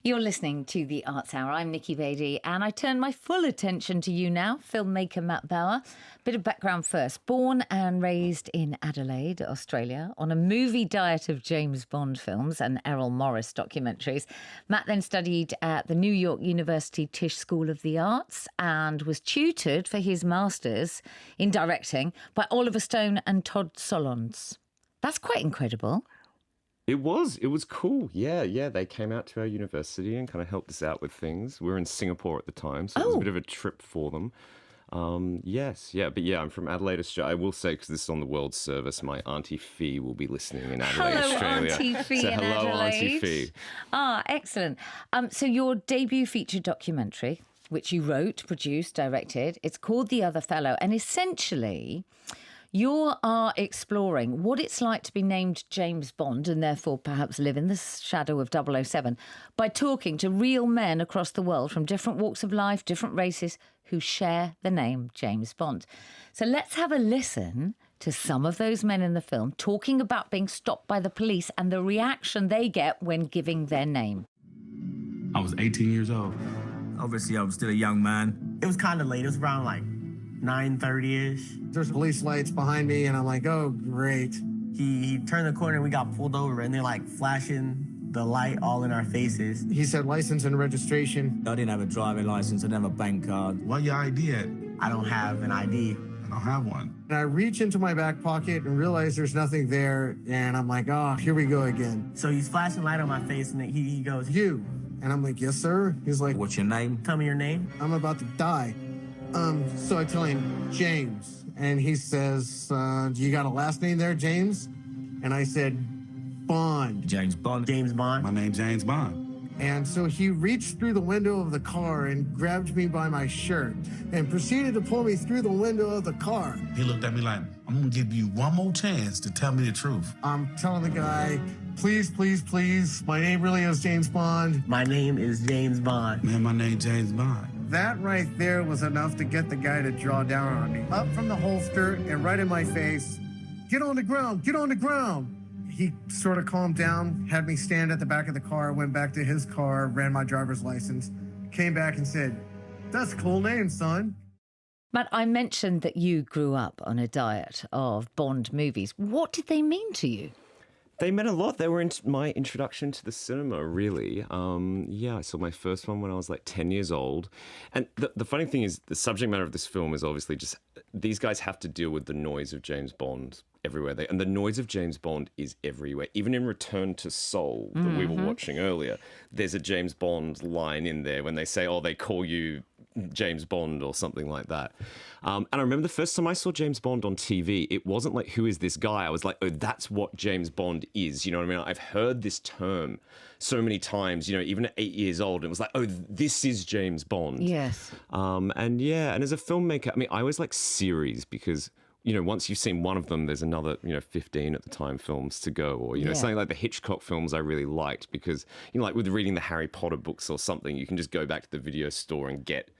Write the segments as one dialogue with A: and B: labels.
A: You're listening to The Arts Hour. I'm Nikki, Bedi, and I turn my full attention to you now, filmmaker Matt Bauer. Bit of background first. Born and raised in Adelaide, Australia, on a movie diet of James Bond films and Errol Morris documentaries, Matt then studied at the New York University Tisch School of the Arts and was tutored for his master's in directing by Oliver Stone and Todd Solondz. That's quite incredible.
B: It was cool. Yeah. They came out to our university and kind of helped us out with things. We were in Singapore at the time, so it was a bit of a trip for them. But I'm from Adelaide, Australia. I will say, because this is on the World Service, my Auntie Fee will be listening in Adelaide, Australia.
A: Auntie Fee
B: so
A: in
B: hello,
A: Adelaide.
B: Auntie Fee.
A: Excellent. So your debut feature documentary, which you wrote, produced, directed, it's called The Other Fellow, and essentially you are exploring what it's like to be named James Bond and therefore perhaps live in the shadow of 007 by talking to real men across the world from different walks of life, different races, who share the name James Bond. So let's have a listen to some of those men in the film talking about being stopped by the police and the reaction they get when giving their name.
C: I was 18 years old.
D: Obviously, I was still a young man. It was kind of late. It was around like 9:30-ish.
E: There's police lights behind me, and I'm like, oh, great.
D: He turned the corner, and we got pulled over, and they're like flashing the light all in our faces.
E: He said license and registration.
F: I didn't have a driving license, I didn't have a bank card.
C: What your ID at?
D: I don't have an ID.
C: I don't have one.
E: And I reach into my back pocket and realize there's nothing there, and I'm like, oh, here we go again.
D: So he's flashing light on my face, and he goes,
E: You. And I'm like, yes, sir. He's like,
F: What's your name?
D: tell me your name.
E: I'm about to die. So I tell him, James. And he says, do you got a last name there, James? And I said, Bond.
F: James Bond.
D: James Bond.
C: My name's James Bond.
E: And so he reached through the window of the car and grabbed me by my shirt and proceeded to pull me through the window of the car.
C: He looked at me like, I'm gonna give you one more chance to tell me the truth.
E: I'm telling the guy, please, please, please, my name really is James Bond.
D: My name is James Bond.
C: Man, my name's James Bond.
E: That right there was enough to get the guy to draw down on me. Up from the holster and right in my face, get on the ground, get on the ground. He sort of calmed down, had me stand at the back of the car, went back to his car, ran my driver's license, came back and said, that's a cool name, son.
A: Matt, I mentioned that you grew up on a diet of Bond movies. What did they mean to you?
B: They meant a lot. They were my introduction to the cinema, really. I saw my first one when I was like 10 years old. And the funny thing is, the subject matter of this film is obviously just these guys have to deal with the noise of James Bond everywhere. And the noise of James Bond is everywhere. Even in Return to Seoul that we were watching earlier, there's a James Bond line in there when they say, oh, they call you James Bond or something like that. And I remember the first time I saw James Bond on TV, it wasn't like, who is this guy? I was like, oh, that's what James Bond is. You know what I mean? I've heard this term so many times, even at 8 years old. It was like, oh, this is James Bond.
A: Yes.
B: And as a filmmaker, I mean, I always like series because once you've seen one of them, there's another, 15 at the time films to go. Or, something like the Hitchcock films I really liked because, like with reading the Harry Potter books or something, you can just go back to the video store and get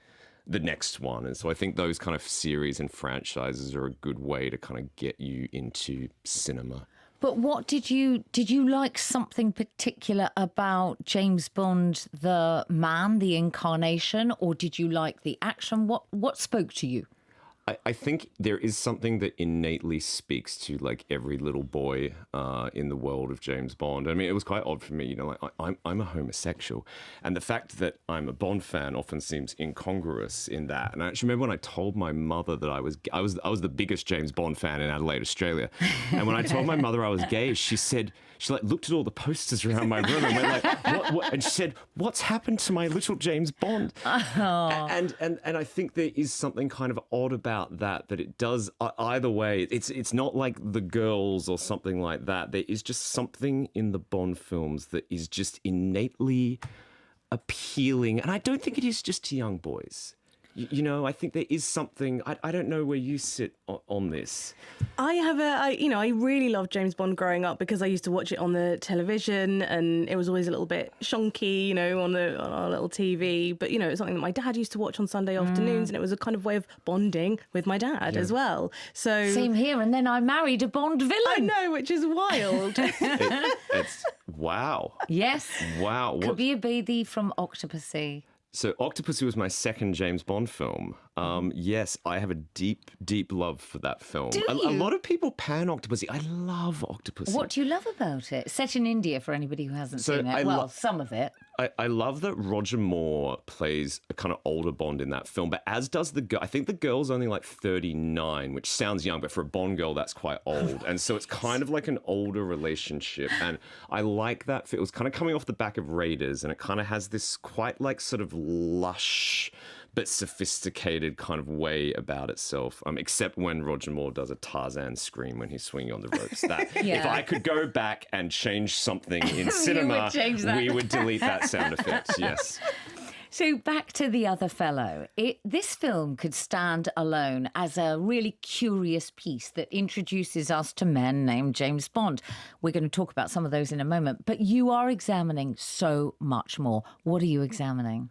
B: the next one. And so I think those kind of series and franchises are a good way to kind of get you into cinema.
A: But what did you like something particular about James Bond, the man, the incarnation, or did you like the action? What spoke to you?
B: I think there is something that innately speaks to like every little boy in the world of James Bond. I mean, it was quite odd for me, I'm a homosexual, and the fact that I'm a Bond fan often seems incongruous in that. And I actually remember when I told my mother that I was the biggest James Bond fan in Adelaide, Australia, and when I told my mother I was gay, she looked at all the posters around my room and went like, what? And she said, what's happened to my little James Bond? Oh. And I think there is something kind of odd about that it does either way. It's not like The Girls or something like that. There is just something in the Bond films that is just innately appealing. And I don't think it is just to young boys. I think there is something. I don't know where you sit on this.
G: I really loved James Bond growing up because I used to watch it on the television and it was always a little bit shonky, on our little TV. But, it was something that my dad used to watch on Sunday afternoons and it was a kind of way of bonding with my dad as well. So
A: same here. And then I married a Bond villain.
G: I know, which is wild.
B: It's Wow.
A: Yes.
B: Wow. What?
A: Kabir Bedi from Octopussy.
B: So Octopussy was my second James Bond film. Yes, I have a deep, deep love for that film.
A: Do
B: A
A: you?
B: lot of people pan Octopussy. I love Octopussy.
A: What do you love about it? Set in India for anybody who hasn't
B: So
A: seen it.
B: I
A: Well,
B: lo-
A: some of it.
B: I love that Roger Moore plays a kind of older Bond in that film, but as does the girl. I think the girl's only like 39, which sounds young, but for a Bond girl, that's quite old. And so it's kind of like an older relationship. And I like that. It was kind of coming off the back of Raiders, and it kind of has this quite like sort of lush but sophisticated kind of way about itself, except when Roger Moore does a Tarzan scream when he's swinging on the ropes. That if I could go back and change something in cinema,
A: change that.
B: we would delete that sound effect, yes.
A: So back to The Other Fellow. This film could stand alone as a really curious piece that introduces us to men named James Bond. We're going to talk about some of those in a moment, but you are examining so much more. What are you examining?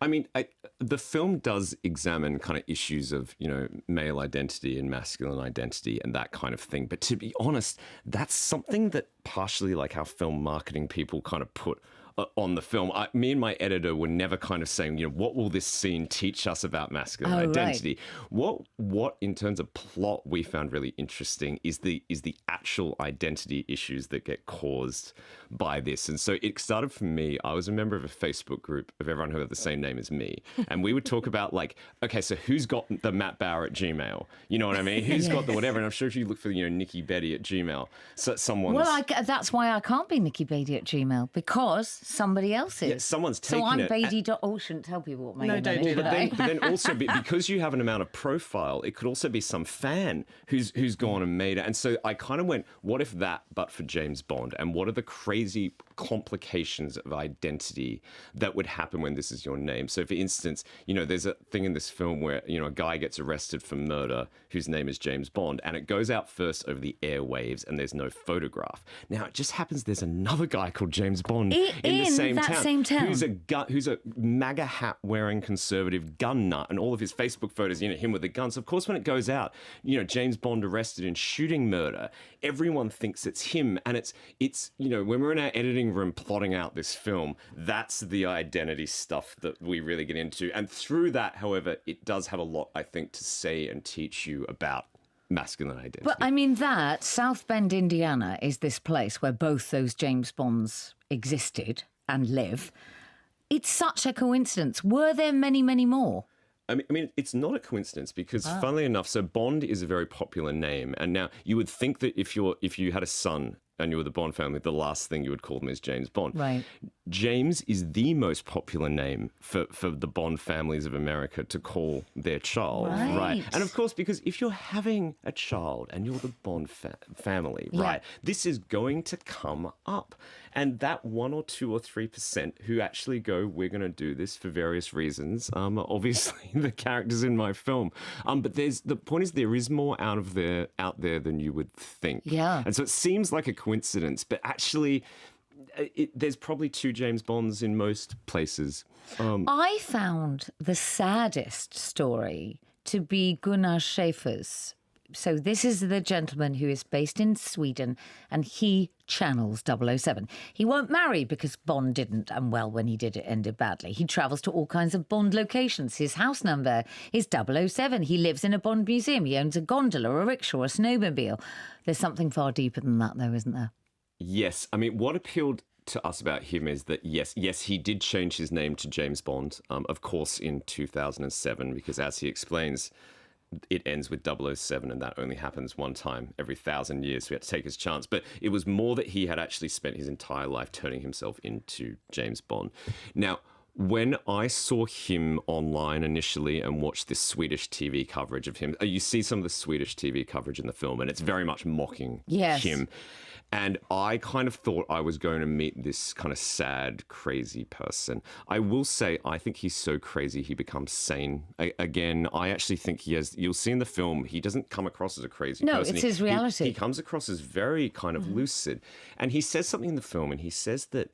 B: I mean, the film does examine kind of issues of, male identity and masculine identity and that kind of thing. But to be honest, that's something that partially like our film marketing people kind of put on the film. Me and my editor were never kind of saying, what will this scene teach us about masculine identity? Right. What in terms of plot we found really interesting is the actual identity issues that get caused by this. And so it started for me. I was a member of a Facebook group of everyone who had the same name as me. And we would talk about like, okay, so who's got the Matt Bauer at Gmail? You know what I mean? Who's got the whatever? And I'm sure if you look for, Nikki Bedi at Gmail, so someone's...
A: Well, that's why I can't be Nikki Bedi at Gmail, because somebody else is.
B: Yeah, someone's taken
A: so I'm
B: it.
A: Bedi. Oh, shouldn't tell people what my email
G: don't
A: is.
G: do that.
B: But then also because you have an amount of profile, it could also be some fan who's gone and made it. And so I kind of went, what if that, but for James Bond? And what are the crazy complications of identity that would happen when this is your name? So for instance, there's a thing in this film where, a guy gets arrested for murder whose name is James Bond, and it goes out first over the airwaves and there's no photograph. Now, it just happens there's another guy called James Bond in the same town. Who's a MAGA hat wearing conservative gun nut, and all of his Facebook photos, him with a gun. So of course, when it goes out, James Bond arrested in shooting murder, everyone thinks it's him. And it's when we're in our editing room plotting out this film, that's the identity stuff that we really get into. And through that, however, it does have a lot, I think, to say and teach you about masculine identity.
A: But I mean South Bend, Indiana is this place where both those James Bonds existed and live. It's such a coincidence. Were there many, many more?
B: I mean, it's not a coincidence because, funnily enough, so Bond is a very popular name, and now you would think that if you had a son and you were the Bond family, the last thing you would call them is James Bond.
A: Right.
B: James is the most popular name for the Bond families of America to call their child.
A: Right.
B: And of course, because if you're having a child and you're the Bond family, right, this is going to come up. And that 1 or 2 or 3% who actually go, we're going to do this for various reasons, obviously the characters in my film. But the point is there is more out there than you would think.
A: Yeah.
B: And so it seems like a coincidence, but actually there's probably 2 James Bonds in most places.
A: I found the saddest story to be Gunnar Schäfer's. So this is the gentleman who is based in Sweden, and he channels 007. He won't marry because Bond didn't, and well, when he did, it ended badly. He travels to all kinds of Bond locations. His house number is 007. He lives in a Bond museum. He owns a gondola, a rickshaw, a snowmobile. There's something far deeper than that, though, isn't there?
B: Yes. I mean, what appealed to us about him is that, yes, he did change his name to James Bond, of course, in 2007, because as he explains, it ends with 007, and that only happens one time every 1,000 years. So we had to take his chance. But it was more that he had actually spent his entire life turning himself into James Bond. Now, when I saw him online initially and watched this Swedish TV coverage of him, you see some of the Swedish TV coverage in the film, and it's very much mocking him. And I kind of thought I was going to meet this kind of sad, crazy person. I will say, I think he's so crazy he becomes sane. Again, I actually think you'll see in the film, he doesn't come across as a crazy person.
A: No, it's his reality.
B: He comes across as very kind of lucid. And he says something in the film, and he says that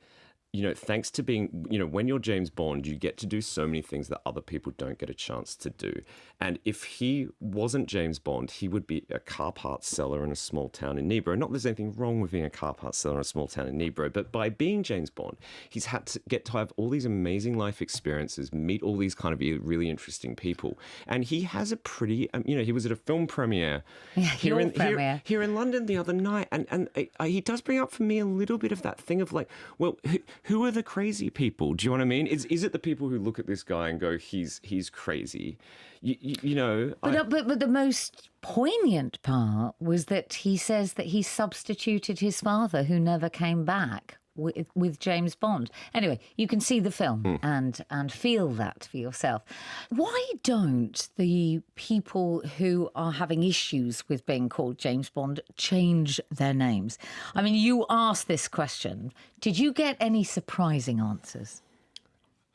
B: thanks to being, when you're James Bond, you get to do so many things that other people don't get a chance to do. And if he wasn't James Bond, he would be a car parts seller in a small town in Nebro. Not that there's anything wrong with being a car parts seller in a small town in Nebro, but by being James Bond, he's had to get to have all these amazing life experiences, meet all these kind of really interesting people. And he has a pretty, he was at a film premiere here in London the other night. And he does bring up for me a little bit of that thing of like, well, who are the crazy people? Do you know what I mean? Is it the people who look at this guy and go, he's crazy?
A: But the most poignant part was that he says that he substituted his father, who never came back, with James Bond. Anyway, you can see the film and feel that for yourself. Why don't the people who are having issues with being called James Bond change their names? I mean, you asked this question. Did you get any surprising answers?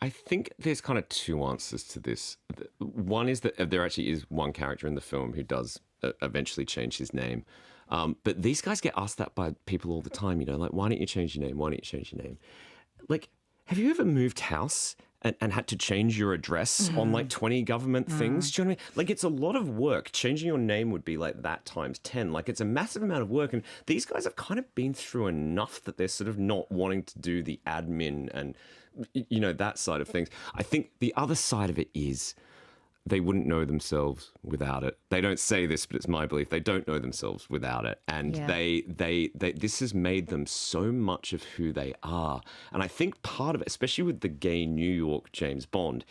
B: I think there's kind of two answers to this. One is that there actually is one character in the film who does eventually change his name. But these guys get asked that by people all the time, like, why don't you change your name? Why don't you change your name? Like, have you ever moved house and had to change your address on like 20 government things? Do you know what I mean? Like, it's a lot of work. Changing your name would be like that times 10. Like, it's a massive amount of work. And these guys have kind of been through enough that they're sort of not wanting to do the admin and, that side of things. I think the other side of it is they wouldn't know themselves without it. They don't say this, but it's my belief. They don't know themselves without it. And they this has made them so much of who they are. And I think part of it, especially with the gay New York James Bond,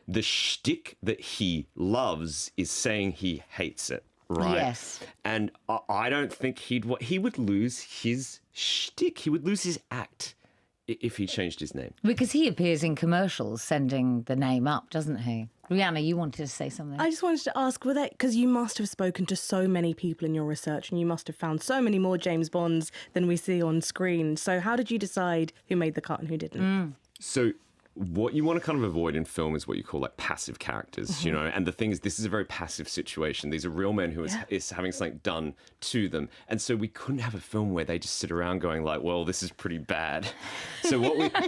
B: the shtick that he loves is saying he hates it, right?
A: Yes.
B: And I don't think he would lose his shtick. He would lose his act if he changed his name.
A: Because he appears in commercials sending the name up, doesn't he? Rihanna, you wanted to say something.
G: I just wanted to ask, because you must have spoken to so many people in your research and you must have found so many more James Bonds than we see on screen. So how did you decide who made the cut and who didn't?
B: So what you want to kind of avoid in film is what you call like passive characters, and the thing is, this is a very passive situation. These are real men who is having something done to them. And so we couldn't have a film where they just sit around going like, well, this is pretty bad. So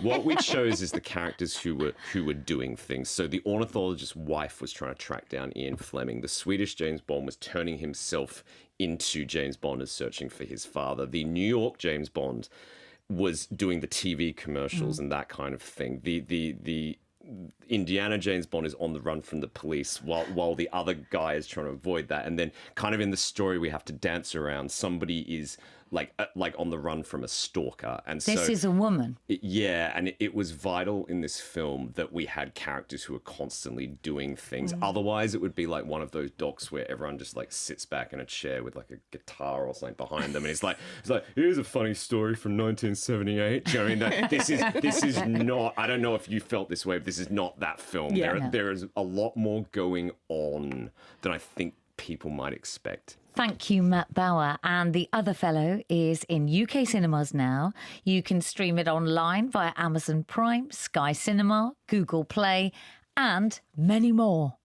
B: what we chose is the characters who were doing things. So the ornithologist's wife was trying to track down Ian Fleming. The Swedish James Bond was turning himself into James Bond as searching for his father. The New York James Bond was doing the TV commercials and that kind of thing. The Indiana James Bond is on the run from the police while the other guy is trying to avoid that. And then kind of in the story we have to dance around. Somebody is like on the run from a stalker. And
A: this is a woman.
B: And it was vital in this film that we had characters who were constantly doing things. Otherwise, it would be like one of those docs where everyone just like sits back in a chair with like a guitar or something behind them, and it's like here's a funny story from 1978. Do you know what I mean? This is not. I don't know if you felt this way, but this is not that film.
G: Yeah.
B: There is a lot more going on than I think people might expect.
A: Thank you, Matt Bauer. And The Other Fellow is in UK cinemas now. You can stream it online via Amazon Prime, Sky Cinema, Google Play, and many more.